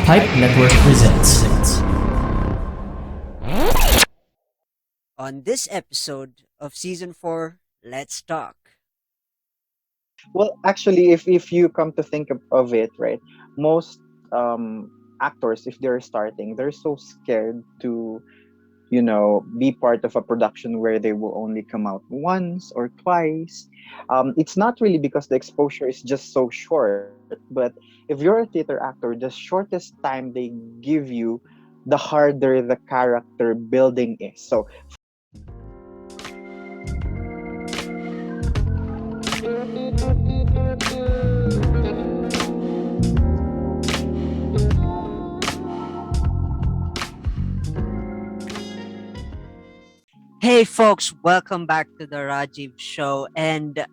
Pipe Network presents. On this episode of season 4, let's talk. Well, actually, if you come to think of it, right, most actors, if they're starting, they're so scared to, be part of a production where they will only come out once or twice. It's not really because the exposure is just so short, but if you're a theater actor, the shortest time they give you, the harder the character building is. So Hey folks, welcome back to the Rajiv show. And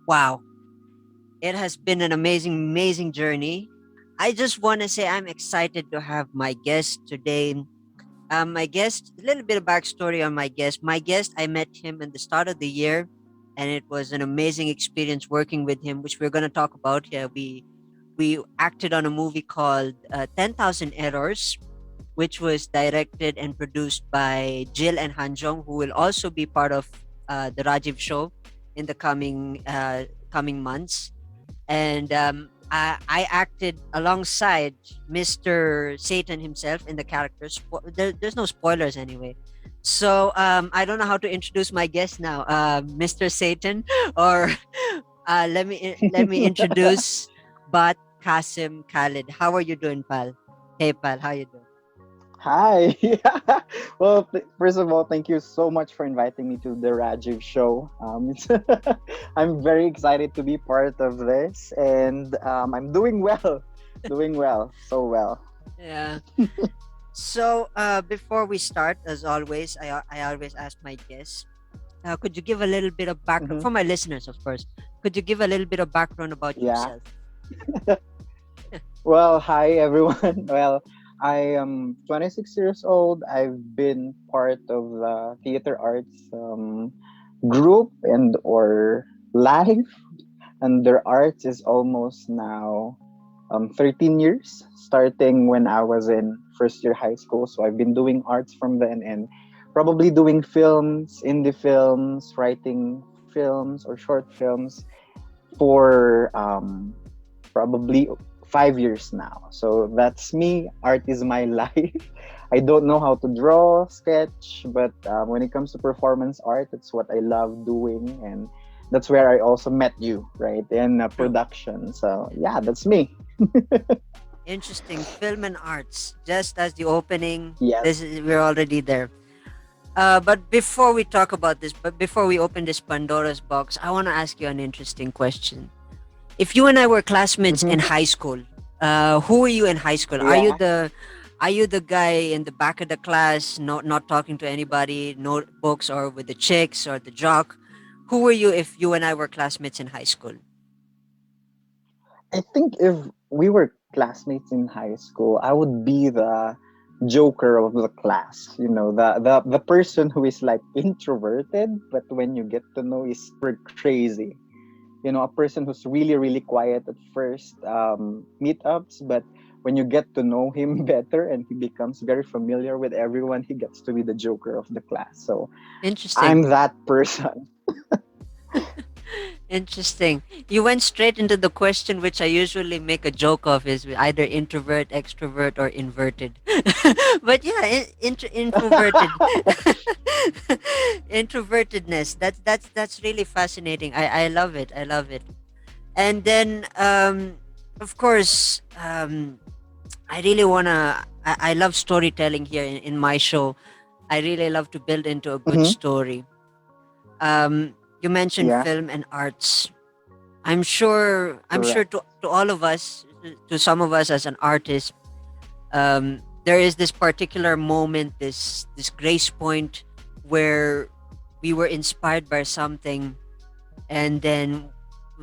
wow, it has been an amazing journey. I just want to say I'm excited to have my guest today. My guest, a little bit of backstory on my guest. My guest, I met him in the start of the year, and it was an amazing experience working with him, which we're going to talk about here. We acted on a movie called 10,000 Errors, which was directed and produced by Jill and Hanjong, who will also be part of the Rajiv show in the coming months. And I acted alongside Mr. Satan himself in the characters. There's no spoilers anyway. So I don't know how to introduce my guest now, Mr. Satan, or let me introduce Butt Qasim Khalid. How are you doing, pal? Hey, pal, how you doing? Hi. Well, first of all, thank you so much for inviting me to the Rajiv show. I'm very excited to be part of this, and I'm doing well, doing well, so well. Yeah. So, before we start, as always, I always ask my guests, could you give a little bit of background Hmm. for my listeners, of course? Could you give a little bit of background about Yeah. yourself? Well, hi everyone. Well, I am 26 years old. I've been part of the theater arts group and or life under arts is almost now 13 years, starting when I was in first year high school. So I've been doing arts from then and probably doing films, indie films, writing films or short films for probably 5 years now. So that's me. Art is my life. I don't know how to draw, sketch, but when it comes to performance art, it's what I love doing. And that's where I also met you, right? In True. production. So yeah, that's me. Interesting. Film and arts. Just as the opening, Yes. we're already there. But before we talk about this, but before we open this Pandora's box, I want to ask you an interesting question. If you and I were classmates Mm-hmm. in high school, who were you in high school? Yeah. Are you the guy in the back of the class, not talking to anybody, notebooks, or with the chicks or the jock? Who were you if you and I were classmates in high school? I think if we were classmates in high school, I would be the joker of the class. You know, the person who is like introverted, but when you get to know is super crazy. You know, a person who's really quiet at first meetups, but when you get to know him better and he becomes very familiar with everyone, he gets to be the joker of the class. So Interesting. I'm that person. Interesting. You went straight into the question which I usually make a joke of is either introvert, extrovert, or inverted. But yeah, introverted. Introvertedness. That's really fascinating. I love it. I love it. And then of course I really wanna I love storytelling here in my show. I really love to build into a good Hmm. story. You mentioned Yeah, film and arts. I'm sure correct. to all of us, to some of us as an artist, there is this particular moment, this grace point where we were inspired by something, and then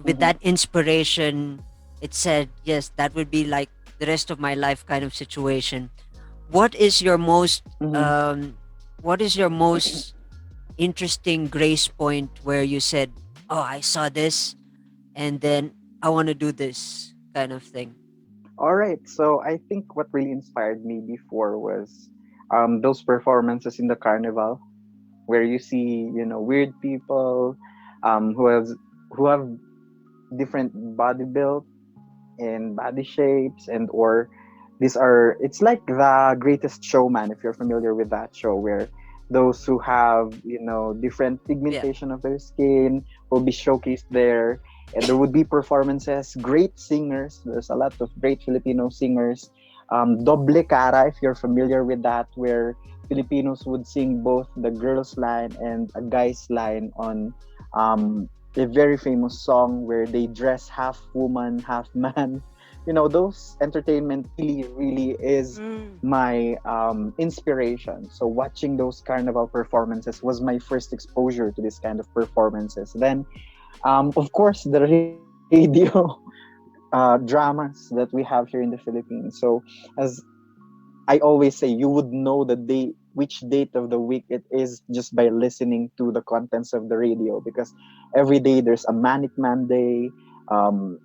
with Hmm. that inspiration, it said, yes, that would be like the rest of my life kind of situation. What is your most Hmm. um, what is your most interesting grace point where you said, "Oh, I saw this, and then I want to do this kind of thing." All right. So I think what really inspired me before was those performances in the carnival where you see, weird people who have different body build in body shapes, and or these are it's like the Greatest Showman, if you're familiar with that show, where those who have different Yeah. pigmentation of their skin will be showcased there, and there would be performances, great singers. There's a lot of great Filipino singers. Doble cara, if you're familiar with that, where Filipinos would sing both the girls line and a guy's line on a very famous song where they dress half woman, half man. Those entertainment really is Mm. my inspiration. So watching those carnival performances was my first exposure to this kind of performances. Then, of course, the radio dramas that we have here in the Philippines. So, as I always say, you would know the day, which date of the week it is, just by listening to the contents of the radio, because every day there's a Manic Monday. Um,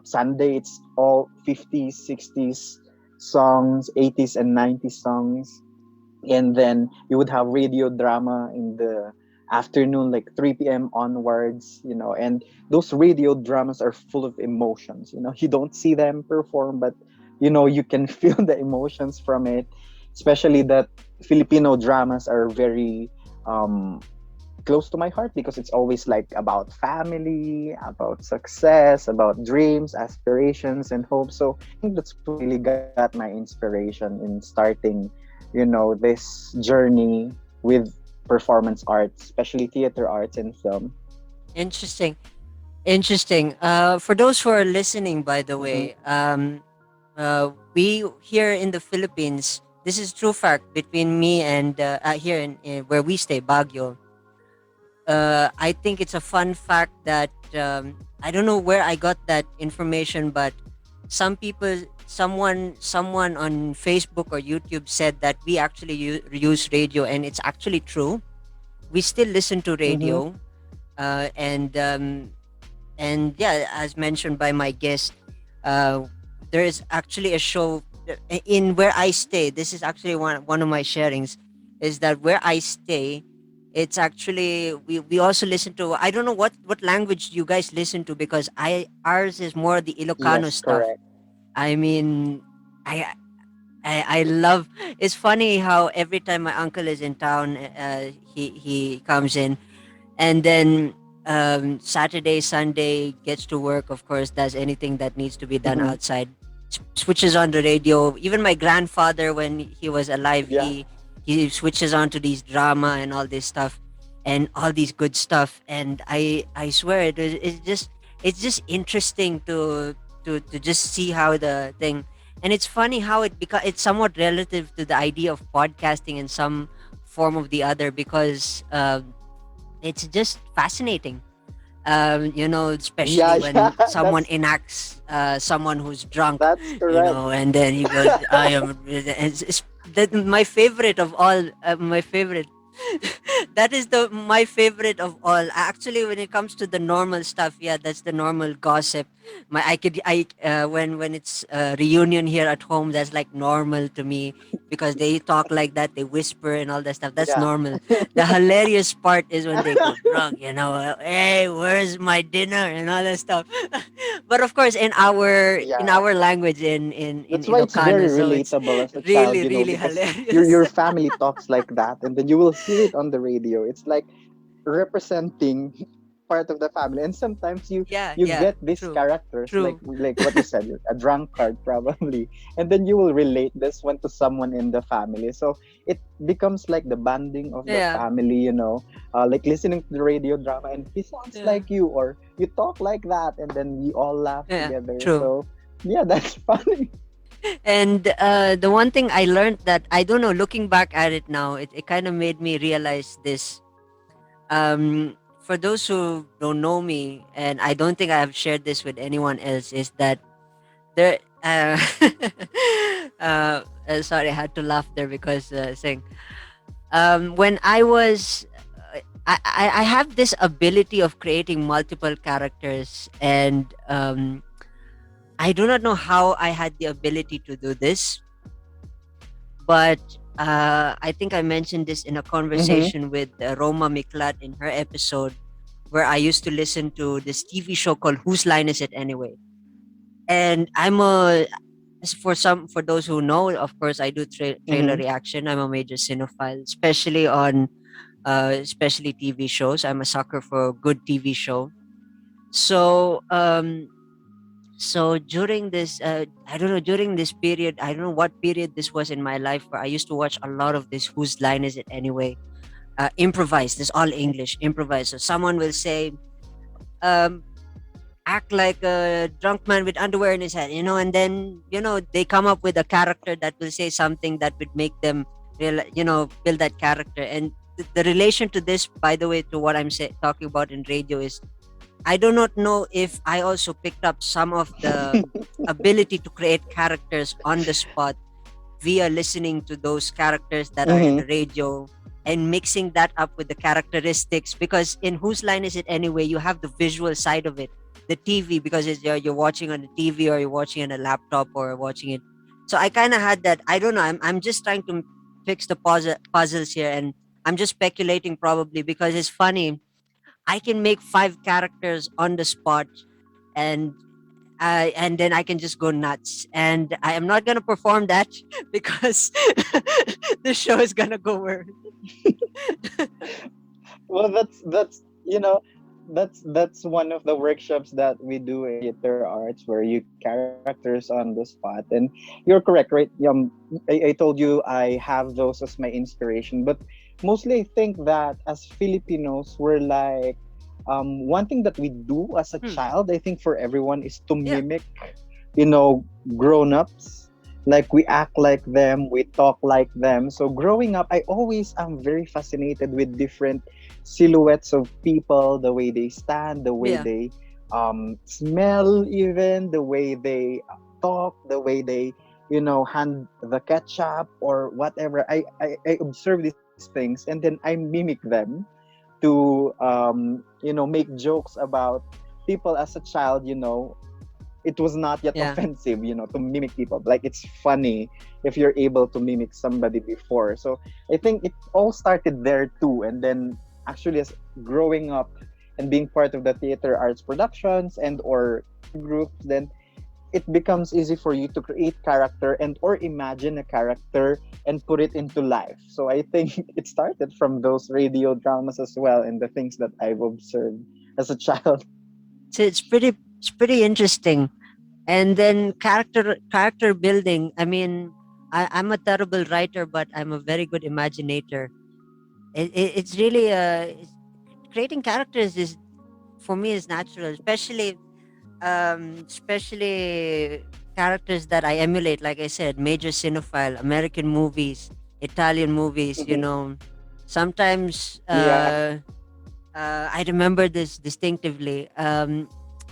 Sunday it's all 50s, 60s songs, 80s and 90s songs, and then you would have radio drama in the afternoon, like 3 p.m. onwards, and those radio dramas are full of emotions. You don't see them perform, but you can feel the emotions from it, especially that Filipino dramas are very um close to my heart, because it's always like about family, about success, about dreams, aspirations, and hopes. So I think that's what really got my inspiration in starting, this journey with performance arts, especially theater arts and film. Interesting. Interesting. For those who are listening, by the Mm-hmm. way, we here in the Philippines, this is true fact between me and here in where we stay, Baguio. I think it's a fun fact that I don't know where I got that information, but someone on Facebook or YouTube said that we actually use radio, and it's actually true. We still listen to Mm-hmm. radio, uh, and um, and yeah, as mentioned by my guest, uh, there is actually a show in where I stay. This is actually one of my sharings, is that where I stay, it's actually we also listen to. I don't know what language you guys listen to, because I ours is more the Ilocano Yes, stuff. correct. I mean, I I love. It's funny how every time my uncle is in town, he comes in, and then Saturday, Sunday gets to work. Of course, does anything that needs to be done Mm-hmm. outside. Switches on the radio. Even my grandfather, when he was alive, Yeah. he switches on to these drama and all this stuff, and all these good stuff. And I swear it's just interesting to just see how the thing. And it's funny how it's somewhat relative to the idea of podcasting in some form of the other, because it's just fascinating. Especially Yeah, yeah, when someone that's enacts someone who's drunk, that's correct. and then he goes, "I am." It's that my favorite of all. My favorite. That is the my favorite of all. Actually, when it comes to the normal stuff, yeah, that's the normal gossip. When it's reunion here at home, that's like normal to me, because they talk like that, they whisper and all that stuff. That's Yeah. normal. The hilarious part is when they go drunk, hey, where's my dinner and all that stuff. But of course, in Yeah. our language, in That's why it's very Ilocano, so it's relatable as a child, really really because hilarious. your family talks like that, and then you will hear it on the radio. It's like representing part of the family, and sometimes you Yeah, you yeah, get these true, characters, like true. what you said, a drunkard probably, and then you will relate this one to someone in the family. So it becomes like the bonding of the Yeah, family, like listening to the radio drama, and he sounds yeah, like you, or you talk like that, and then we all laugh yeah, together. true. So yeah, that's funny. And the one thing I learned, that I don't know, looking back at it now, it kind of made me realize this. For those who don't know me, and I don't think I have shared this with anyone else, is that there. Sorry, I had to laugh there because saying when I was. I have this ability of creating multiple characters, and I do not know how I had the ability to do this, but I think I mentioned this in a Mm-hmm. conversation with Roma Miklat in her episode where I used to listen to this TV show called Whose Line Is It Anyway? And for those who know, of course, I do trailer Mm-hmm. reaction. I'm a major cinephile, especially on especially TV shows. I'm a sucker for a good TV show. So during this I don't know, during this period, I don't know what period this was in my life, where I used to watch a lot of this Whose Line Is It Anyway? Improvised. This all English improvised. So someone will say, um act like a drunk man with underwear in his head, and then they come up with a character that will say something that would make them build that character. And the relation to this, by the way, to what talking about in radio is, I do not know if I also picked up some of the ability to create characters on the spot via listening to those characters that are in the Mm-hmm. radio and mixing that up with the characteristics. Because in Whose Line Is It Anyway, you have the visual side of it, the TV, because you're watching on the TV, or you're watching on a laptop, or watching it. So I kind of had that. I don't know. I'm just trying to fix the puzzles here, and I'm just speculating probably because it's funny. I can make five characters on the spot, and and then I can just go nuts. And I am not gonna perform that because the show is gonna go where. Well, that's one of the workshops that we do in theater arts, where you characters on the spot. And you're correct, right? I told you I have those as my inspiration, but mostly I think that as Filipinos, we're like, one thing that we do as a Hmm. child, I think for everyone, is to Yeah. mimic, grown-ups. Like, we act like them, we talk like them. So growing up, I always am very fascinated with different silhouettes of people, the way they stand, the way Yeah. they smell, even the way they talk, the way they hand the ketchup or whatever. I observe these things, and then I mimic them to make jokes about people as a child. It was not yet Yeah. offensive, to mimic people. Like, it's funny if you're able to mimic somebody before. So I think it all started there too. And then, actually, as growing up and being part of the theater arts productions and or groups, then it becomes easy for you to create character and or imagine a character and put it into life. So I think it started from those radio dramas as well, and the things that I've observed as a child. So it's pretty interesting. And then character building. I mean, I'm a terrible writer, but I'm a very good imaginator. It's really creating characters is, for me, is natural, especially characters that I emulate. Like I said, major cinephile, American movies, Italian movies. Mhm. Sometimes Yeah. I remember this distinctively.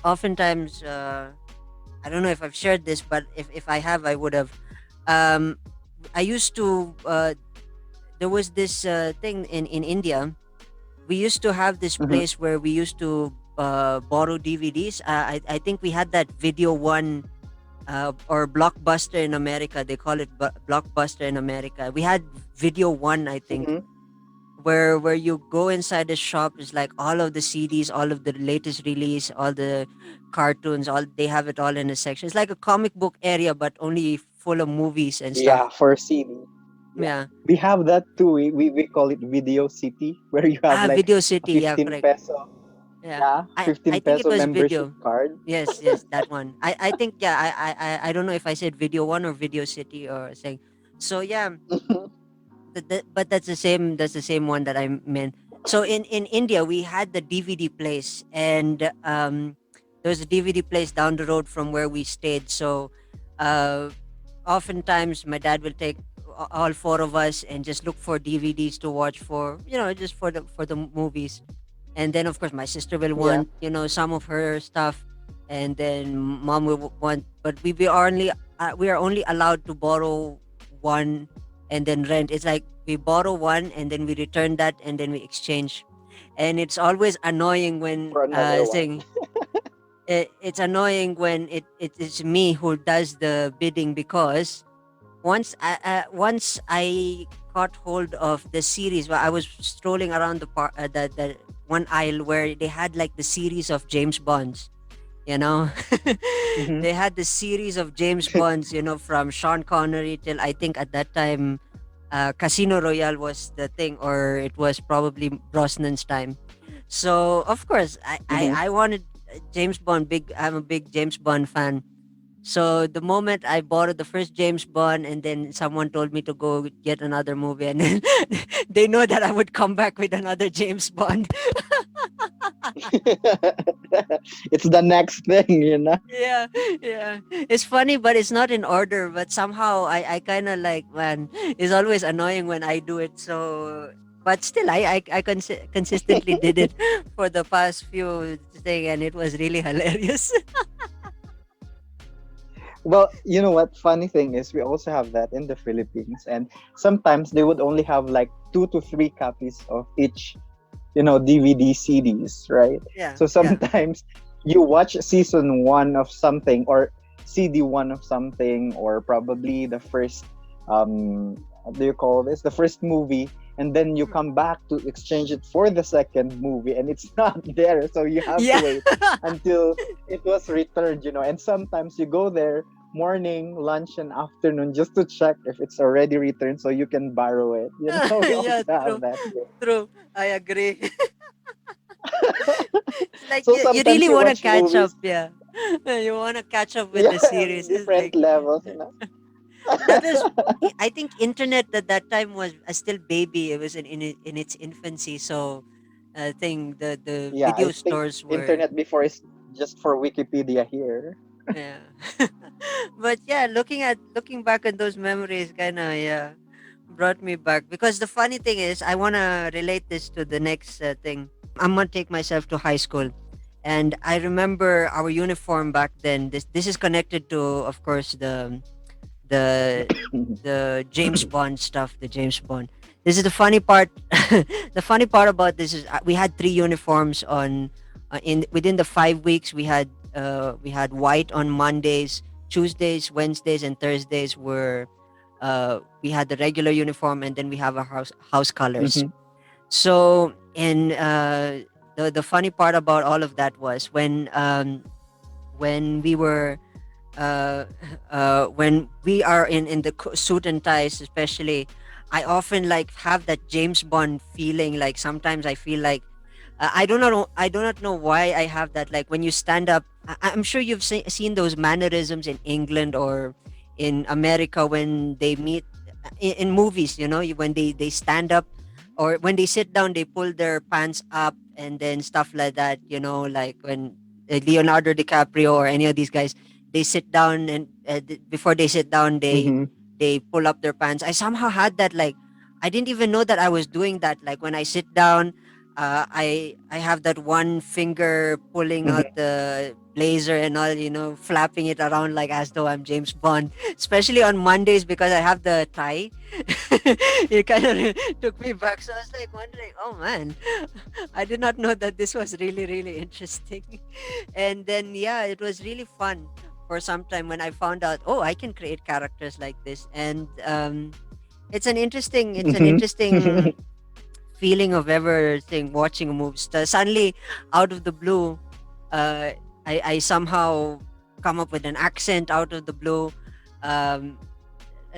Oftentimes, I don't know if I've shared this, but if I have, I would have. Um, I used to. There was this thing in India. We used to have this Mhm. place where we used to borrow DVDs. I think we had that Video One or Blockbuster in America. They call it Blockbuster in America. We had Video One, I think, Mhm. where you go inside the shop is like all of the CDs, all of the latest release, all the cartoons, all they have it all in a section. It's like a comic book area, but only full of movies and stuff. Yeah, for CD. Yeah. Yeah. We have that too. We call it Video City, where you have like Video a City. Yeah, 15 correct. peso, Yeah. yeah, I 15 think it peso was membership video. card. Yes, yes, that one. I think, yeah. I don't know if I said Video One or Video City or saying. So yeah, but that's the same. That's the same one that I meant. So in India, we had the DVD place, and there was a DVD place down the road from where we stayed. So, uh, oftentimes my dad will take all four of us and just look for DVDs to watch for, just for the movies. And then of course my sister will Yeah. want, some of her stuff, and then mom will want. But we are only allowed to borrow one and then rent. It's like we borrow one and then we return that and then we exchange. And it's always annoying when For another one. saying, it's annoying when it is me who does the bidding, because once I caught hold of the series where I was strolling around the one aisle where they had like the series of James Bonds, you know. Mm-hmm. They had the series of James Bonds, from Sean Connery till, I think, at that time, Casino Royale was the thing, or it was probably Brosnan's time. So of course Mm-hmm. I wanted James Bond. Big I'm a big James Bond fan. So the moment I borrowed the first James Bond, and then someone told me to go get another movie, and then they know that I would come back with another James Bond. It's the next thing, you know. Yeah, yeah. It's funny, but it's not in order. But somehow I kind of like, man, it's always annoying when I do it. So, but still, consistently did it for the past few thing, and it was really hilarious. Well, you know what? Funny thing is, we also have that in the Philippines, and sometimes they would only have like 2 to 3 copies of each, DVD CDs, right? Yeah, So yeah. sometimes you watch season one of something, or CD one of something, or probably the first, what do you call this? The first movie, and then you Mm. come back to exchange it for the second movie, and it's not there, so you have to Yeah. wait until it was returned, and sometimes you go there morning, lunch, and afternoon just to check if it's already returned so you can borrow it. We Yeah, also have true. that here. True. I agree. It's like So you really sometimes you want to watch catch up, movies, yeah. You want to catch up with yeah, the series. on It's different like levels. that was. I think internet at that time was still baby. It was in its infancy. So, thing the Yeah, I video think stores were. internet before is just for Wikipedia here. Yeah. But yeah, looking back at those memories, kind of, yeah, brought me back, because the funny thing is, I want to relate this to the next thing. I'm gonna take myself to high school, and I remember our uniform back then. This is connected to, of course, the James Bond stuff, the James Bond. This is the funny part. The funny part about this is, we had three uniforms on, in within the 5 weeks. We had white on Mondays, Tuesdays, Wednesdays, and Thursdays were, we had the regular uniform, and then we have our house colors. Mhm, So, in the funny part about all of that was when we were when we are in the suit and ties, especially, I often like have that James Bond feeling. Like sometimes I feel like, I do not know why I have that. Like when you stand up, I'm sure you've seen those mannerisms in England or in America when they meet, in movies. When they stand up, or when they sit down, they pull their pants up and then stuff like that. Like when Leonardo DiCaprio or any of these guys, they sit down, and before they sit down, mhm, they pull up their pants. I somehow had that, like, I didn't even know that I was doing that. Like when I sit down, I have that one finger pulling mhm. out the blazer and all, flapping it around like as though I'm James Bond. Especially on Mondays because I have the tie. It kind of took me back. So I was like wondering, oh man, I did not know that this was really really interesting. And then yeah, it was really fun for some time when I found out, oh, I can create characters like this. And it's an interesting Mhm. feeling of everything, watching a movie. Suddenly, out of the blue, uh, I somehow come up with an accent out of the blue. Um,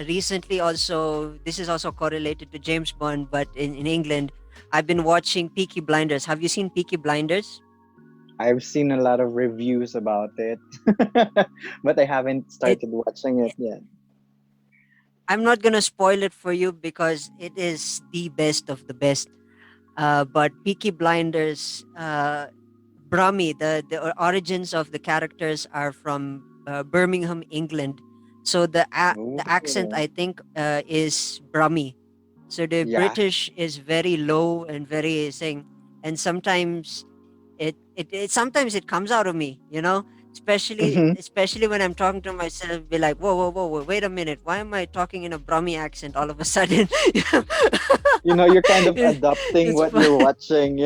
Recently, also, this is also correlated to James Bond, but in England, I've been watching Peaky Blinders. Have you seen Peaky Blinders? I've seen a lot of reviews about it, but I haven't It, started watching it yet. I'm not gonna spoil it for you because it is the best of the best. But Peaky Blinders, Brummy, the origins of the characters are from Birmingham, England. So the accent, Oh, I think, is Brummy. So the yeah. British is very low and very saying, and sometimes it sometimes it comes out of me, especially Mhm. especially when I'm talking to myself, be like, whoa, whoa, whoa, whoa, wait a minute, why am I talking in a Brummy accent all of a sudden? You're kind of It- adopting it's what fun. you're watching.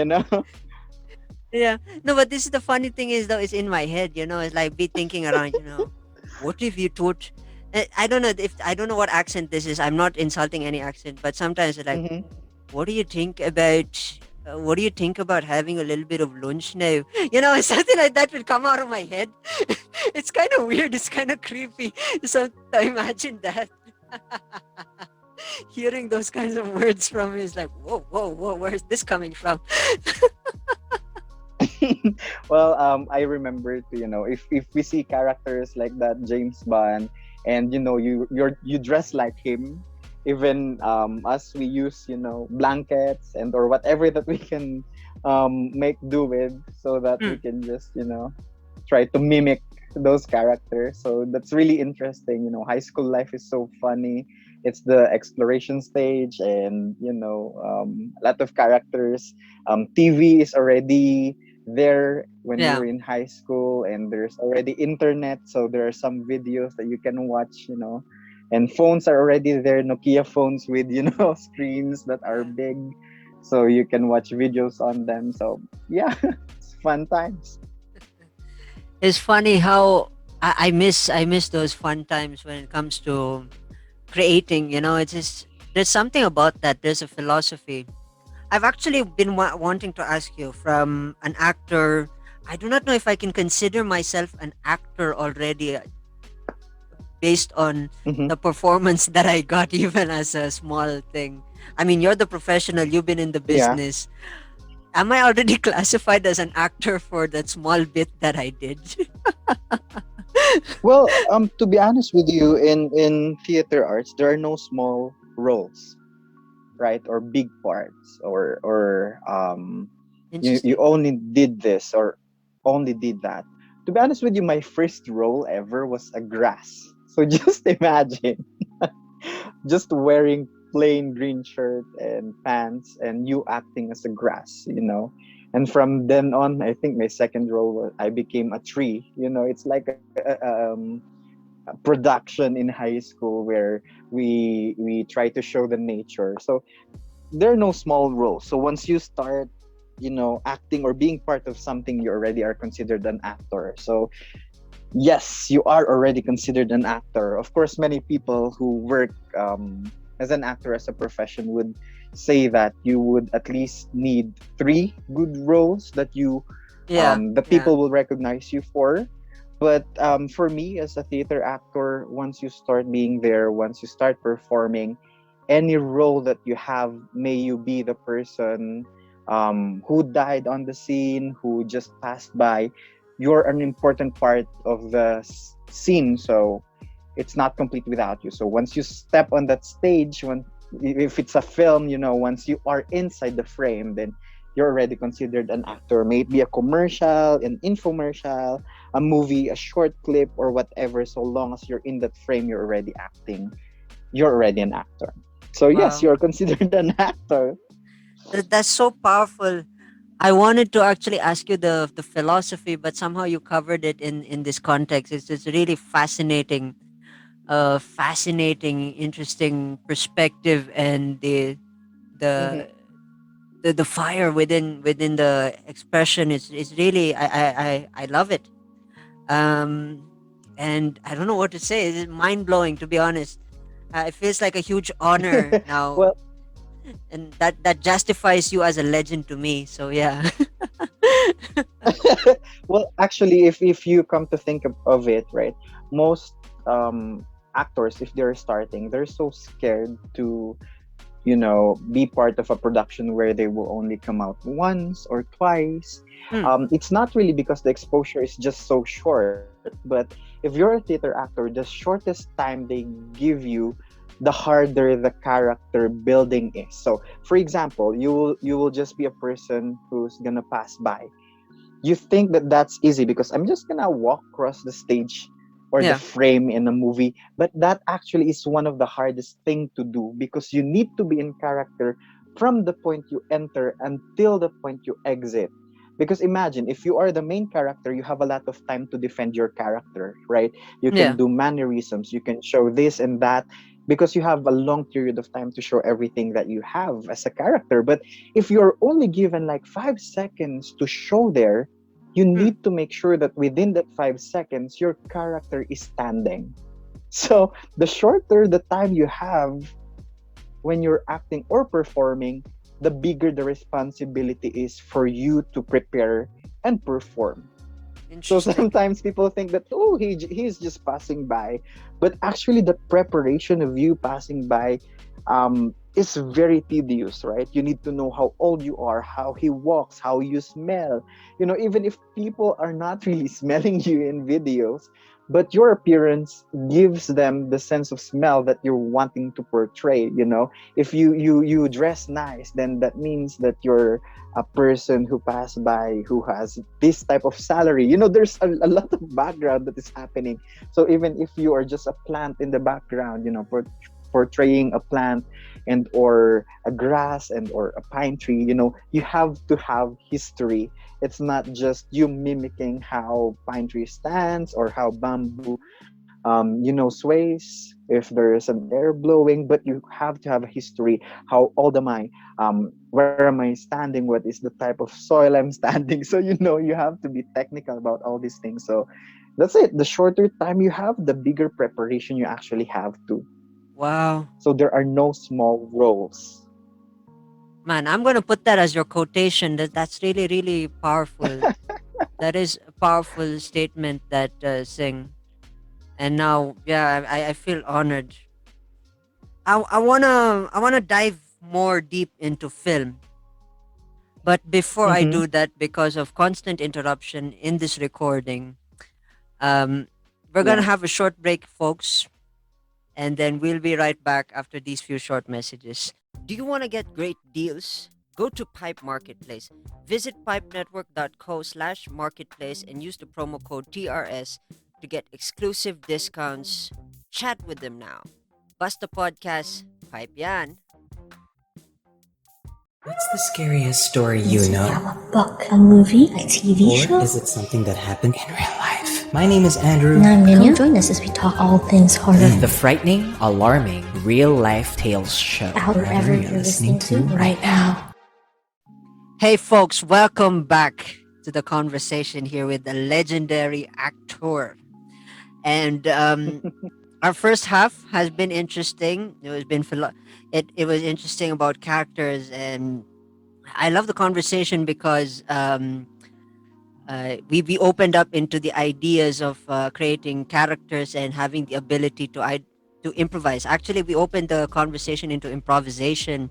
Yeah. No, but this is the funny thing is though, it's in my head, it's like be thinking around, what if you taught I don't know what accent this is. I'm not insulting any accent, but sometimes it's like, Mm-hmm. what do you think about what do you think about having a little bit of lunch now? Something like that will come out of my head. It's kind of weird, it's kind of creepy. So I imagine that. Hearing those kinds of words from me is like, whoa, whoa, whoa, where's this coming from? Well, I remember to, if we see characters like that James Bond, and you dress like him, even us we use blankets and or whatever that we can make do with, so that we Hmm. can just try to mimic those characters. So that's really interesting. High school life is so funny. It's the exploration stage, and a lot of characters. TV is already there when we Yeah. were in high school, and there's already internet, so there are some videos that you can watch, and phones are already there, Nokia phones with screens that are Yeah. big, so you can watch videos on them. So yeah, it's fun times. It's funny how I miss those fun times when it comes to creating. It's just there's something about that. There's a philosophy. I've actually been wanting to ask you from an actor. I do not know if I can consider myself an actor already based on Hmm. the performance that I got even as a small thing. I mean, you're the professional. You've been in the Yeah. business. Am I already classified as an actor for that small bit that I did? Well, to be honest with you, in theater arts, there are no small roles, right? Or big parts, or you Interesting. only did this or only did that. To be honest with you, my first role ever was a grass. So just imagine, just wearing plain green shirt and pants, and you acting as a grass. And from then on, I think my second role was I became a tree. It's like a production in high school where we try to show the nature. So there are no small roles. So once you start, acting or being part of something, you already are considered an actor. So yes, you are already considered an actor. Of course, many people who work as an actor as a profession would say that you would at least need three good roles that Yeah, the yeah, people will recognize you for. But for me, as a theater actor, once you start being there, once you start performing, any role that you have, may you be the person who died on the scene, who just passed by, you're an important part of the scene. So it's not complete without you. So once you step on that stage, when if it's a film, once you are inside the frame, then you're already considered an actor. May it be a commercial, an infomercial, a movie, a short clip, or whatever. So long as you're in that frame, you're already acting. You're already an actor. So yes, wow. you're considered an actor. That's so powerful. I wanted to actually ask you the philosophy, but somehow you covered it in this context. It's really fascinating, fascinating, interesting perspective, and the Mm-hmm. the fire within the expression is really I love it. Um, and I don't know what to say. It's mind blowing, to be honest. It feels like a huge honor now, Well, and that justifies you as a legend to me. So yeah. well, actually, if you come to think of it, right, most actors, if they're starting, they're so scared to be part of a production where they will only come out once or twice. Hmm. It's not really because the exposure is just so short, but if you're a theater actor, the shortest time they give you, the harder the character building is. So for example, you will just be a person who's gonna pass by. You think that that's easy because I'm just gonna walk across the stage or the Yeah. frame in a movie, but that actually is one of the hardest thing to do, because you need to be in character from the point you enter until the point you exit. Because imagine, if you are the main character, you have a lot of time to defend your character, right? You can Yeah. do mannerisms, you can show this and that, because you have a long period of time to show everything that you have as a character. But if you're only given like 5 seconds to show there, you Hmm. need to make sure that within that 5 seconds, your character is standing. So the shorter the time you have when you're acting or performing, the bigger the responsibility is for you to prepare and perform. So Interesting. sometimes people think that, oh, he's just passing by, but actually the preparation of you passing by is very tedious, right? You need to know how old you are, how he walks, how you smell. Even if people are not really smelling you in videos, but your appearance gives them the sense of smell that you're wanting to portray. If you dress nice, then that means that you're a person who passed by who has this type of salary. There's a lot of background that is happening. So even if you are just a plant in the background, portraying a plant and or a grass and or a pine tree, you have to have history. It's not just you mimicking how pine tree stands or how bamboo sways if there's an air blowing, but you have to have a history. How old am I? Where am I standing? What is the type of soil I'm standing? So you have to be technical about all these things. So that's it. The shorter time you have, the bigger preparation you actually have to. Wow. So there are no small roles. Man, I'm gonna put that as your quotation. That's really, really powerful. That is a powerful statement that Singh. And now, yeah, I feel honored. I wanna dive more deep into film. But before I Mm-hmm. do that, because of constant interruption in this recording, um, we're gonna Yeah. have a short break, folks, and then we'll be right back after these few short messages. Do you want to get great deals? Go to Pipe Marketplace. Visit pipenetwork.co/marketplace and use the promo code TRS to get exclusive discounts. Chat with them now. Basta Podcast, Pipe yan. What's the scariest story Is you it know? a book, a movie, a TV Or show? is it something that happened in real life? My name is Andrew. And I'm Ninya. Come join us as we talk all things horror. The frightening, alarming, real life tales show. Out wherever you're listening to right now. Hey, folks, welcome back to the conversation here with the legendary actor. And our first half has been interesting. It was interesting about characters, and I love the conversation because we opened up into the ideas of creating characters and having the ability to improvise. Actually, we opened the conversation into improvisation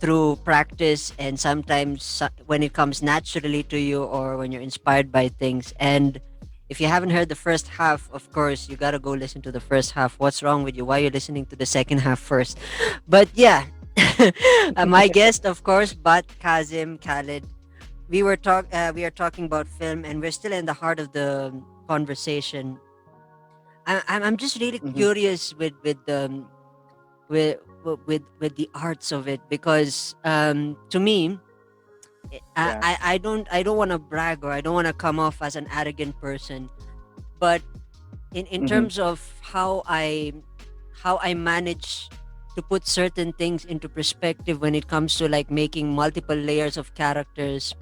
through practice, and sometimes when it comes naturally to you or when you're inspired by things. And if you haven't heard the first half, of course you gotta go listen to the first half. What's wrong with you? Why are you listening to the second half first? But yeah, my guest, of course, Butt Qasim Khalid. We are talking about film, and we're still in the heart of the conversation. I'm just really Mm-hmm. curious with with the arts of it, because to me, Yeah. I don't want to brag, or I don't want to come off as an arrogant person, but in Mm-hmm. terms of how I manage to put certain things into perspective when it comes to like making multiple layers of characters.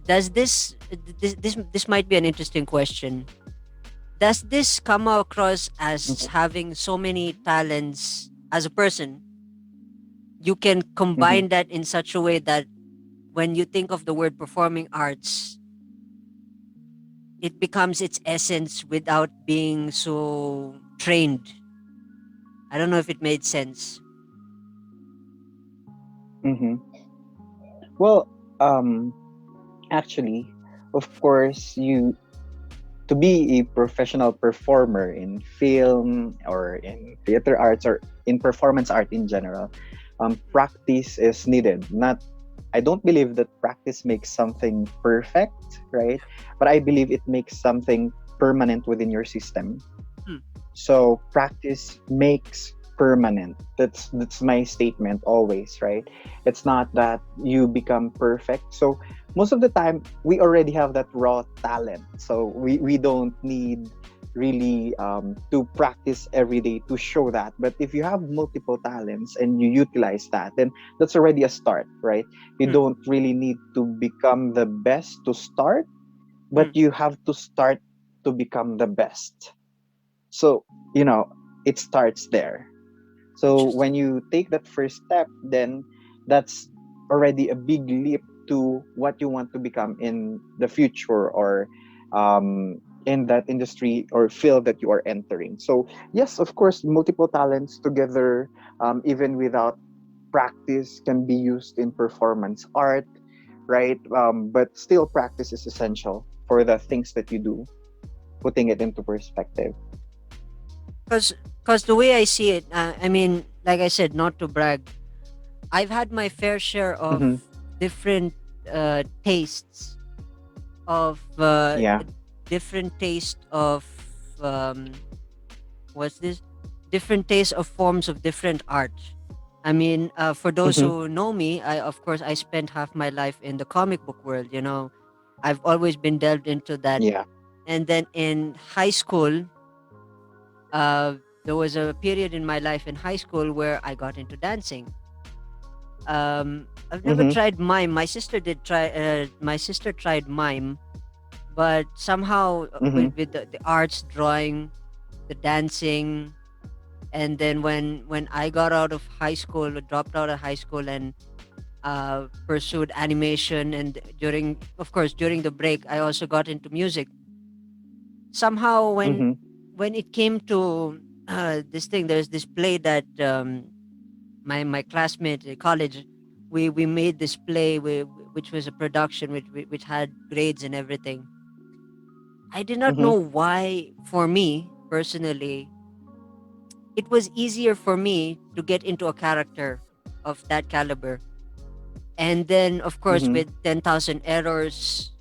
Does this might be an interesting question. Does this come across as Mm-hmm. having so many talents as a person? You can Mm-hmm. combine that in such a way that when you think of the word performing arts, it becomes its essence without being so trained. I don't know if it made sense. Mm-hmm. Well, actually, of course, you to be a professional performer in film or in theater arts or in performance art in general, practice is needed. Not, I don't believe that practice makes something perfect, right? But I believe it makes something permanent within your system. Hmm. So practice makes permanent. That's my statement always, right? It's not that you become perfect. So most of the time we already have that raw talent. So we don't need really to practice every day to show that. But if you have multiple talents and you utilize that, then that's already a start, right? You Mm, don't really need to become the best to start, but mm. you have to start to become the best. So, you know, it starts there. So Interesting. when you take that first step, then that's already a big leap to what you want to become in the future, or in that industry or field that you are entering. So yes, of course, multiple talents together, even without practice, can be used in performance art, right? But still, practice is essential for the things that you do, putting it into perspective. Because the way I see it, I mean, like I said, not to brag, I've had my fair share of Mm-hmm. different tastes of Yeah. different taste of um, what's this? Different taste of forms of different art. I mean, for those Mm-hmm. who know me, I of course I spent half my life in the comic book world. You know, I've always been delved into that. Yeah. And then in high school, uh, there was a period in my life in high school where I got into dancing. I've never Mm-hmm. tried mime. My sister did try. My sister tried mime, but somehow Mm-hmm. with the arts, drawing, the dancing, and then when I got out of high school, dropped out of high school, and pursued animation, and during, of course, during the break, I also got into music. Somehow, Mm-hmm. when it came to this thing, there's this play that my classmate at college, we made this play which was a production which had grades and everything. I did not Mm-hmm. know why, for me personally, it was easier for me to get into a character of that caliber. And then, of course, Mm-hmm. with 10,000 errors,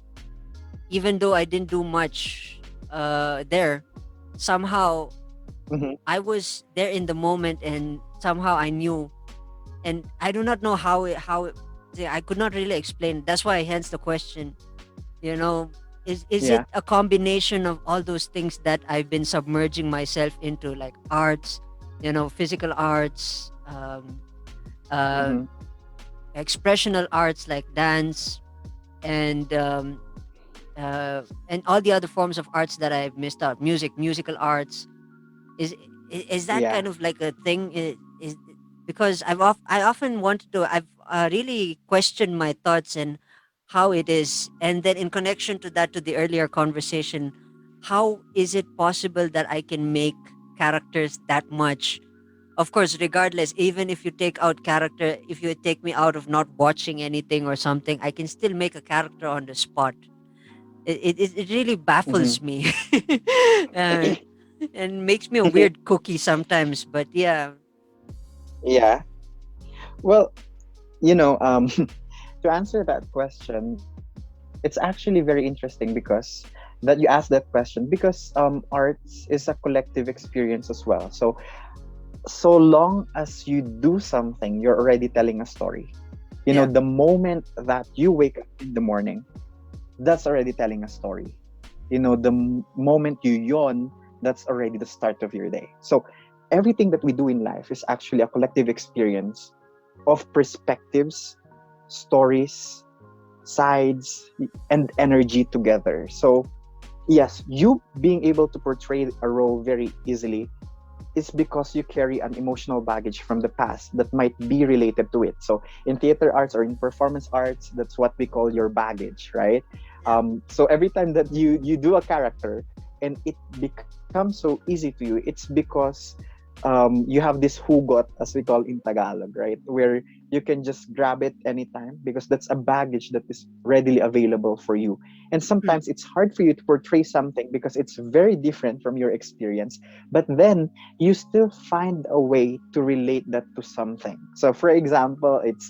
even though I didn't do much there, somehow Mm-hmm. I was there in the moment, and somehow I knew. And I do not know I could not really explain. That's why, hence the question, you know, is it Yeah. a combination of all those things that I've been submerging myself into, like arts, physical arts, uh, Mm-hmm. expressional arts like dance, and and all the other forms of arts that I've missed out, musical arts. Is is that Yeah. kind of like a thing? Is because I often wanted to. I've really questioned my thoughts and how it is, and then in connection to that, to the earlier conversation, how is it possible that I can make characters that much? Of course, regardless, even if you take out character, if you take me out of not watching anything or something, I can still make a character on the spot. It really Mm-hmm. baffles me. uh, and makes me a weird cookie sometimes. But yeah. Yeah. Well, you know, to answer that question, it's actually very interesting because that you asked that question, because arts is a collective experience as well. So so long as you do something, you're already telling a story. You know, Yeah. the moment that you wake up in the morning, that's already telling a story. You know, the moment you yawn, that's already the start of your day. So everything that we do in life is actually a collective experience of perspectives, stories, sides, and energy together. So yes, you being able to portray a role very easily is because you carry an emotional baggage from the past that might be related to it. So in theater arts or in performance arts, that's what we call your baggage, right? Yeah. So every time that you do a character and it becomes so easy to you, it's because you have this hugot, as we call in Tagalog, right? Where you can just grab it anytime because that's a baggage that is readily available for you. And Mm, sometimes it's hard for you to portray something because it's very different from your experience. But then you still find a way to relate that to something. So, for example, it's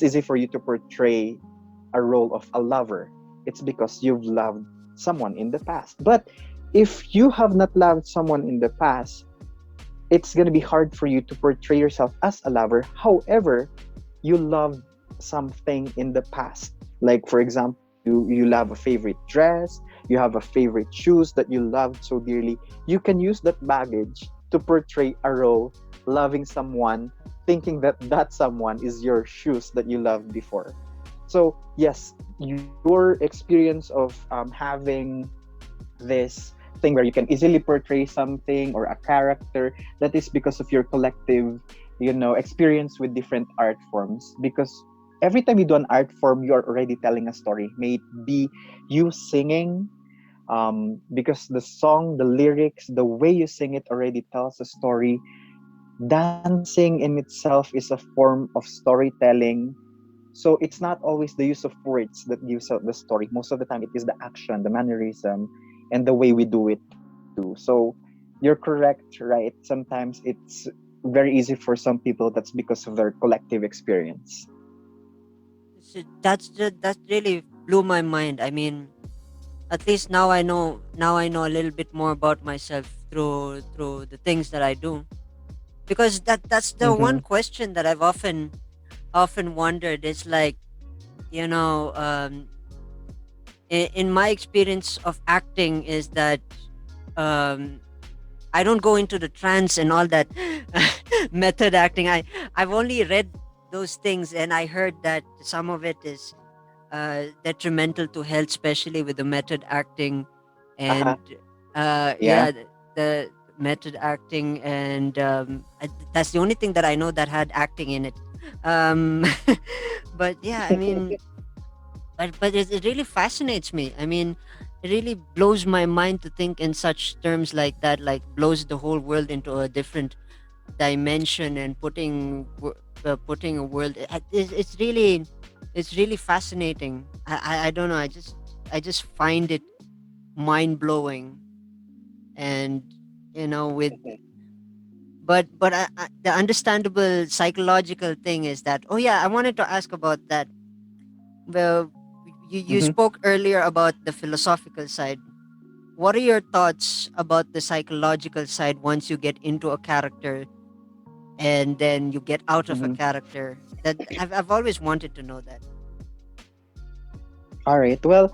easy for you to portray a role of a lover. It's because you've loved someone in the past. But if you have not loved someone in the past, it's going to be hard for you to portray yourself as a lover. However, you loved something in the past. Like, for example, you love a favorite dress, you have a favorite shoes that you loved so dearly, you can use that baggage to portray a role loving someone, thinking that that someone is your shoes that you loved before. So yes, your experience of having this thing where you can easily portray something or a character, that is because of your collective, experience with different art forms. Because every time you do an art form, you are already telling a story. May it be you singing, because the song, the lyrics, the way you sing it already tells a story. Dancing in itself is a form of storytelling. So it's not always the use of words that gives out the story. Most of the time, it is the action, the mannerism, and the way we do it too. So you're correct, right? Sometimes it's very easy for some people. That's because of their collective experience. That really blew my mind. I mean, at least now I know a little bit more about myself through the things that I do. Because that's the Mm-hmm. one question that I've often wondered. It's like, you know, in my experience of acting is that um I don't go into the trance and all that method acting. I've only read those things, and I heard that some of it is detrimental to health, especially with the method acting, Uh-huh. and Yeah. yeah, the method acting, and that's the only thing that I know that had acting in it. Um, but yeah, I mean, but it really fascinates me. I mean, it really blows my mind to think in such terms like that, like blows the whole world into a different dimension and putting a world. It's really fascinating. I don't know. I just find it mind blowing, and with the understandable psychological thing is that, oh yeah, I wanted to ask about that. Well, you Mm-hmm. spoke earlier about the philosophical side. What are your thoughts about the psychological side once you get into a character and then you get out of a Mm-hmm. character? That I've always wanted to know that. All right. Well,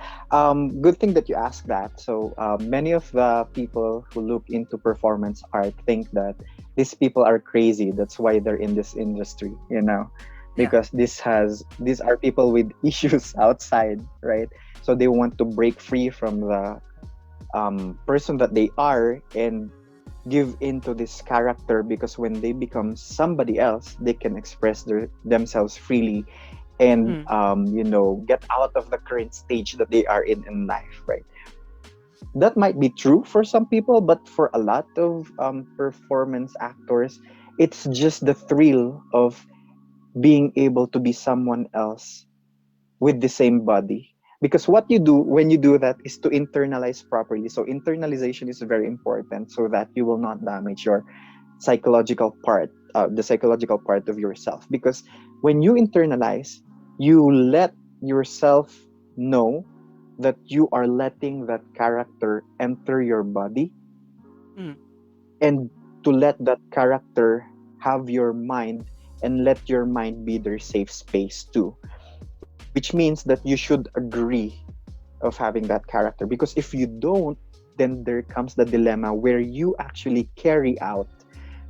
good thing that you asked that. So, many of the people who look into performance art think that these people are crazy. That's why they're in this industry, Yeah. because these are people with issues outside, right? So they want to break free from the person that they are and give into this character, because when they become somebody else, they can express themselves freely and Mm, get out of the current stage that they are in life, right? That might be true for some people, but for a lot of performance actors, it's just the thrill of being able to be someone else with the same body. Because what you do when you do that is to internalize properly. So internalization is very important so that you will not damage your psychological part, the psychological part of yourself. Because when you internalize, you let yourself know that you are letting that character enter your body, mm, and to let that character have your mind, and let your mind be their safe space too, which means that you should agree of having that character. Because if you don't, then there comes the dilemma where you actually carry out,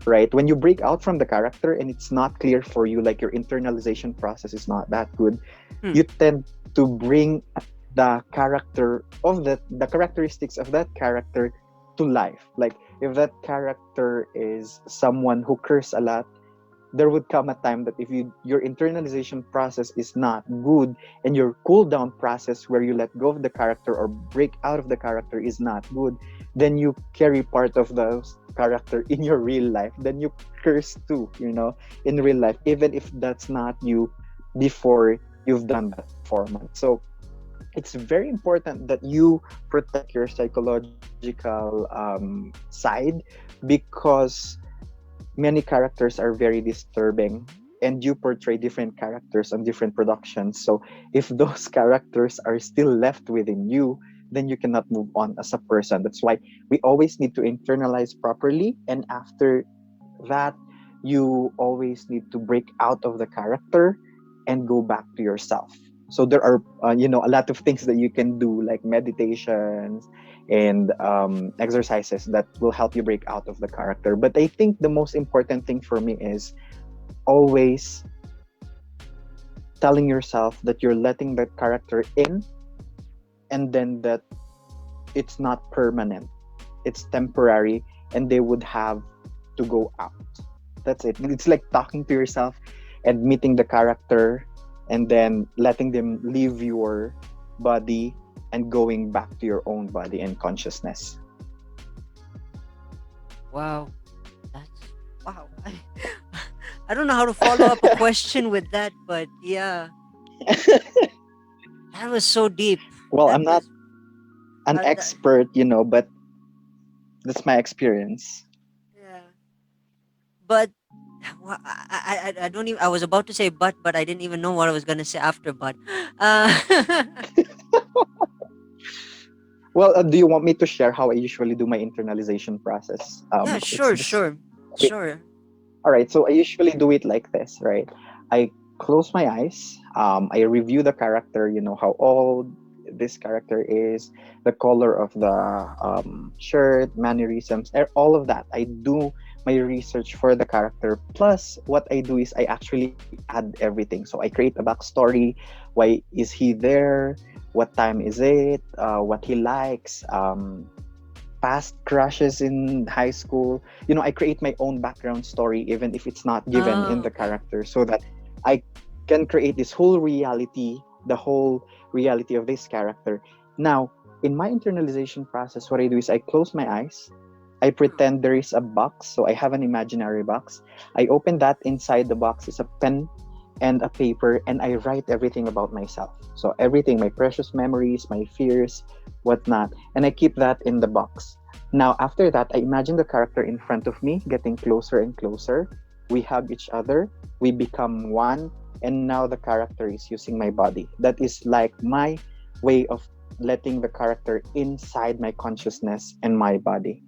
right? When you break out from the character and it's not clear for you, like your internalization process is not that good, mm, you tend to bring the characteristics of that character to life. Like if that character is someone who curse a lot, there would come a time that if your internalization process is not good, and your cool down process where you let go of the character or break out of the character is not good, then you carry part of the character in your real life. Then you curse too, in real life, even if that's not you before you've done that performance. So it's very important that you protect your psychological side, because many characters are very disturbing, and you portray different characters on different productions. So if those characters are still left within you, then you cannot move on as a person. That's why we always need to internalize properly, and after that, you always need to break out of the character and go back to yourself. So there are a lot of things that you can do, like meditations and exercises that will help you break out of the character. But I think the most important thing for me is always telling yourself that you're letting that character in, and then that it's not permanent, it's temporary, and they would have to go out. That's it. It's like talking to yourself and meeting the character, and then letting them leave your body and going back to your own body and consciousness. Wow. That's wow. I don't know how to follow up a question with that, but yeah, that was so deep. Well, That I'm not was an that, expert, but that's my experience. yeah. But I don't even. I was about to say but I didn't even know what I was gonna say after but. Uh, Well, do you want me to share how I usually do my internalization process? yeah, It's sure, just sure, sure. All right, so I usually do it like this, right? I close my eyes. I review the character, how old this character is, the color of the shirt, mannerisms, all of that. I do my research for the character. Plus, what I do is I actually add everything. So I create a backstory. Why is he there? What time is it? What he likes? Past crushes in high school. I create my own background story, even if it's not given in Oh, the okay. character, so that I can create this whole reality, the whole reality of this character. Now, in my internalization process, what I do is I close my eyes. I Hmm. pretend there is a box, so I have an imaginary box. I open that. Inside the box is a pen and a paper, and I write everything about myself. So everything, my precious memories, my fears, whatnot, and I keep that in the box. Now, after that, I imagine the character in front of me getting closer and closer. We hug each other, we become one, and now the character is using my body. That is like my way of letting the character inside my consciousness and my body,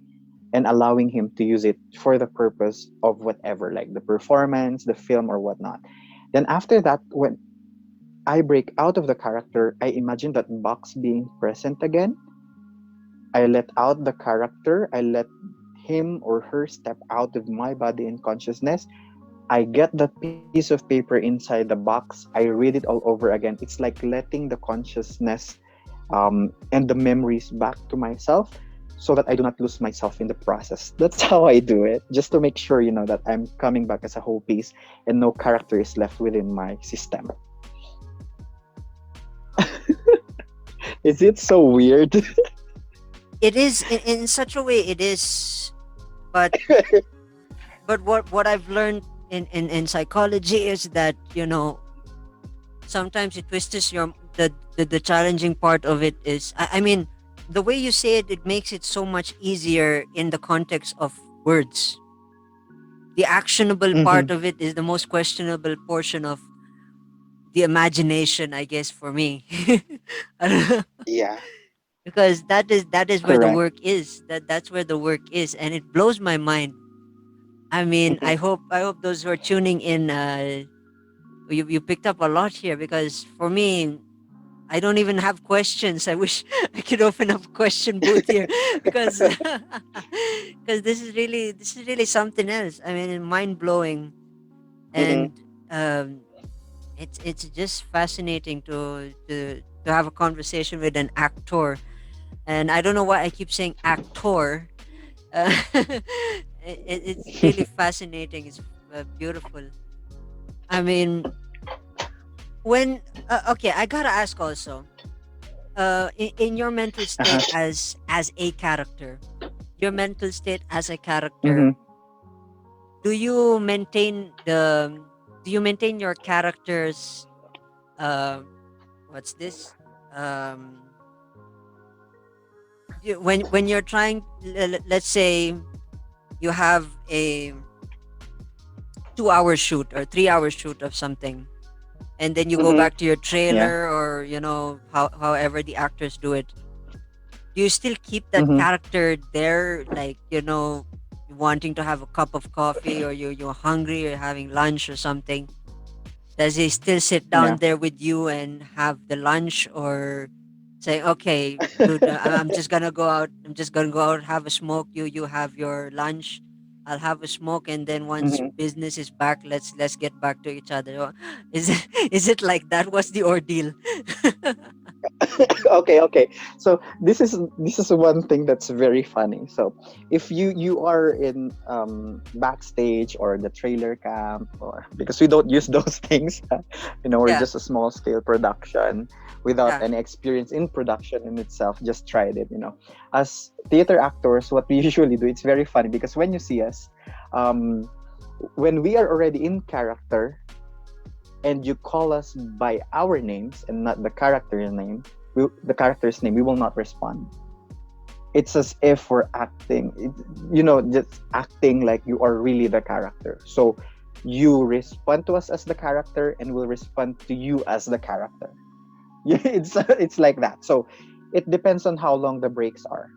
and allowing him to use it for the purpose of whatever, like the performance, the film, or whatnot. Then after that, when I break out of the character, I imagine that box being present again. I let out the character. I let him or her step out of my body and consciousness. I get that piece of paper inside the box. I read it all over again. It's like letting the consciousness and the memories back to myself, so that I do not lose myself in the process. That's how I do it, just to make sure, that I'm coming back as a whole piece and no character is left within my system. Is it so weird? It is in such a way. It is, but what I've learned in psychology is that sometimes it twists your the challenging part of it is I mean the way you say it makes it so much easier in the context of words. The actionable Mm-hmm. part of it is the most questionable portion of the imagination, I guess, for me. I don't know, Yeah, because that is where the correct. work is. That's where the work is, and it blows my mind. I mean, Mm-hmm. I hope those who are tuning in, you picked up a lot here, because for me, I don't even have questions. I wish I could open up a question booth here because because this is really something else. I mean, mind blowing, Mm-hmm. and um, it's just fascinating to have a conversation with an actor. And I don't know why I keep saying actor. It's really fascinating. It's beautiful. I mean, when okay, I gotta ask also. In your mental state Uh-huh. as a character, your mental state as a character, Mm-hmm. do you maintain the do you maintain your character's uh what's this um when you're trying, let's say you have a 2 hour shoot or 3 hour shoot of something, and then you go Mm-hmm. back to your Yeah. trailer, or however the actors do it. Do you still keep that Mm-hmm. character there, like wanting to have a cup of coffee, or you're hungry or having lunch or something? Does he still sit down Yeah. there with you and have the lunch, or say, okay, dude, I'm just gonna go out. I'm just gonna go out, have a smoke. You have your lunch. I'll have a smoke, and then once Mhm. business is back, let's get back to each other. Is it is it like that? What's the ordeal? Okay, okay. So this is one thing that's very funny. So if you are in backstage or the trailer camp, or because we don't use those things, we're Yeah, just a small scale production without yeah. any experience in production in itself, just tried it. As theater actors, what we usually do, it's very funny because when you see us, um when we are already in character and you call us by our names and not the character's name, we will not respond. It's as if we're acting, just acting like you are really the character. So you respond to us as the character, and we'll respond to you as the character. Yeah, it's like that. So it depends on how long the breaks are.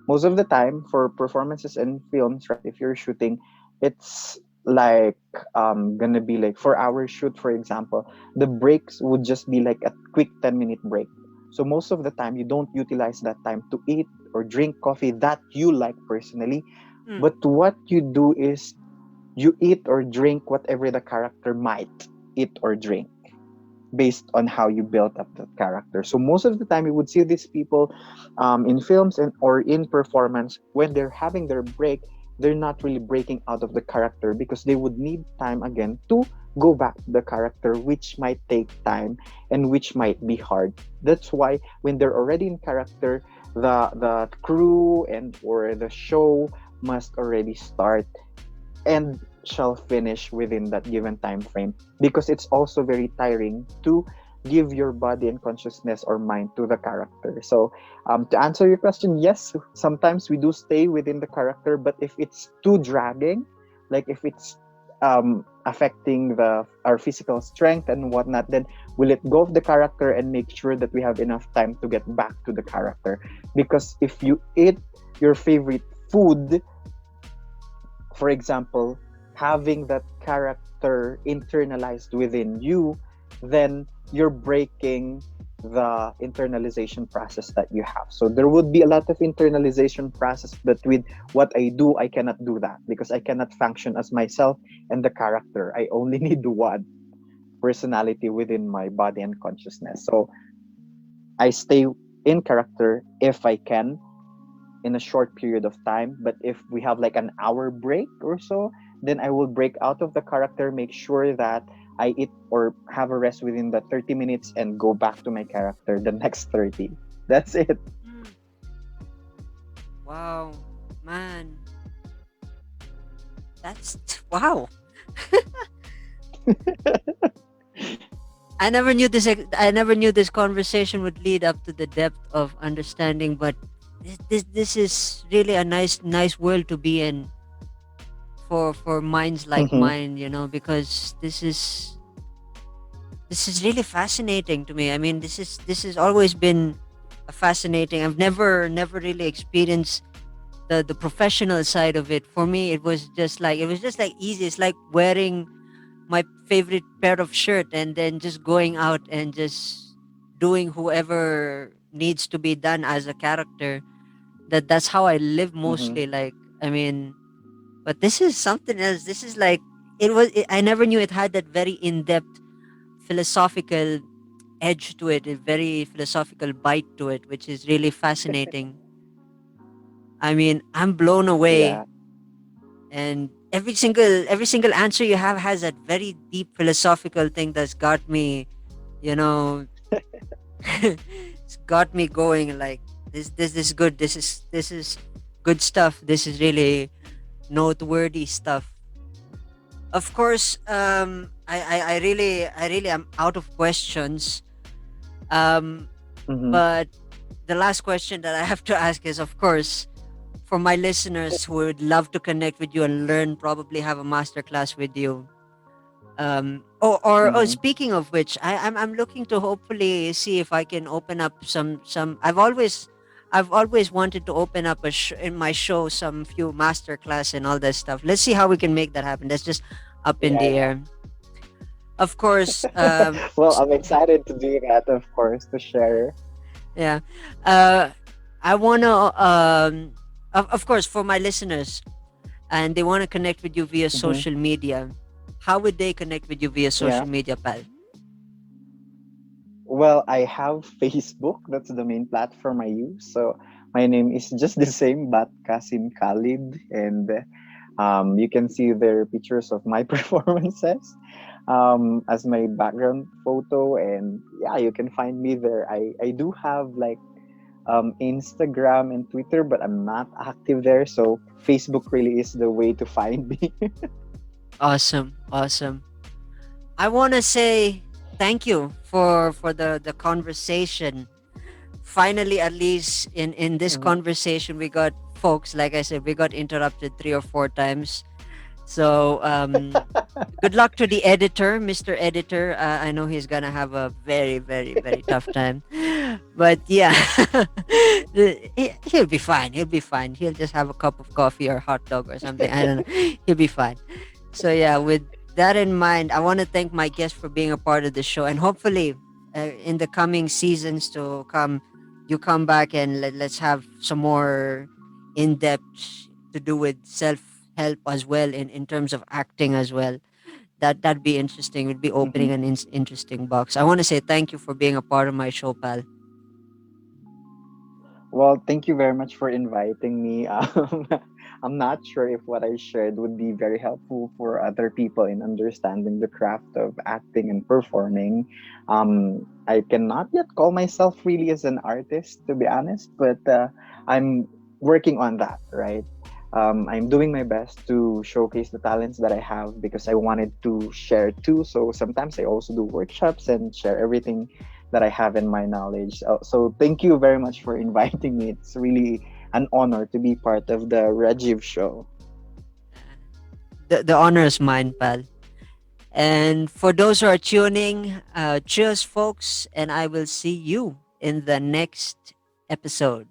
Most of the time for performances in films, right, if you're shooting, it's like gonna be like, for our shoot, for example, the breaks would just be like a quick 10-minute break. So most of the time you don't utilize that time to eat or drink coffee that you like personally, Mm, but what you do is you eat or drink whatever the character might eat or drink, based on how you built up that character. So most of the time, you would see these people in films and or in performance, when they're having their break, they're not really breaking out of the character because they would need time again to go back to the character, which might take time and which might be hard. That's why when they're already in character, the crew and or the show must already start and shall finish within that given time frame, because it's also very tiring to give your body and consciousness or mind to the character. So to answer your question, yes, sometimes we do stay within the character, but if it's too dragging, like if it's affecting our physical strength and whatnot, then we let go of the character and make sure that we have enough time to get back to the character. Because if you eat your favorite food, for example, having that character internalized within you, then you're breaking the internalization process that you have. So there would be a lot of internalization process, but with what I do, I cannot do that because I cannot function as myself and the character. I only need one personality within my body and consciousness. So I stay in character if I can, in a short period of time. But if we have like an hour break or so, then I will break out of the character, make sure that I eat or have a rest within the 30 minutes and go back to my character the next 30. That's it. mm. Wow, man, that's wow. I never knew this conversation would lead up to the depth of understanding, but this is really a nice world to be in for minds like Mm-hmm. mine, because this is really fascinating to me. I mean, this has always been a fascinating. I've never really experienced the professional side of it. For me, it was just like easy. It's like wearing my favorite pair of shirt and then just going out and just doing whoever needs to be done as a character. That's how I live Mm-hmm. mostly. Like, I mean, but this is something else. This is like I never knew it had that very in-depth philosophical edge to it, a very philosophical bite to it, which is really fascinating. I mean, I'm blown Yeah. away, and every single answer you have has that very deep philosophical thing that's got me, you know, it's got me going. Like, this is good. This is good stuff. This is really noteworthy stuff. Of course, I really am out of questions. Um, Mm-hmm. but the last question that I have to ask is, of course, for my listeners who would love to connect with you and learn, probably have a masterclass with you. Or Mm-hmm. speaking of which, I'm looking to hopefully see if I can open up some. I've always wanted to open up in my show some few masterclass and all that stuff. Let's see how we can make that happen. That's just up in Yeah, the yeah. air. Of course, Well, I'm excited to do that, of course, to share. yeah. Uh, I wanna of course for my listeners and they wanna connect with you via Hmm. social media. How would they connect with you via Yeah. social media, pal? Well, I have Facebook. That's the main platform I use. So my name is just the same, Butt Qasim Khalid, and you can see their pictures of my performances as my background photo, and yeah, you can find me there. I do have like Instagram and Twitter, but I'm not active there. So Facebook really is the way to find me. Awesome, awesome. I wanna say thank you for the conversation. Finally, at least in this Mhm. conversation, we got folks. Like I said, we got interrupted 3 or 4 times. So good luck to the editor, Mr. Editor. I know he's gonna have a very, very, very tough time, but yeah, he'll be fine. He'll be fine. He'll just have a cup of coffee or hot dog or something. I don't know. He'll be fine. So yeah, with that in mind, I want to thank my guest for being a part of the show, and hopefully, in the coming seasons to come, you come back and let's have some more in depth to do with self help as well in terms of acting as well. That'd be interesting. We'd be Mhm. opening an interesting box. I want to say thank you for being a part of my show, pal. Well, thank you very much for inviting me. I'm not sure if what I shared would be very helpful for other people in understanding the craft of acting and performing. I cannot yet call myself really as an artist, to be honest, but I'm working on that, right? I'm doing my best to showcase the talents that I have because I wanted to share too. So sometimes I also do workshops and share everything that I have in my knowledge. So thank you very much for inviting me. It's really an honor to be part of the Rajiv show. The honor is mine, pal. And for those who are tuning, cheers, folks, and I will see you in the next episode.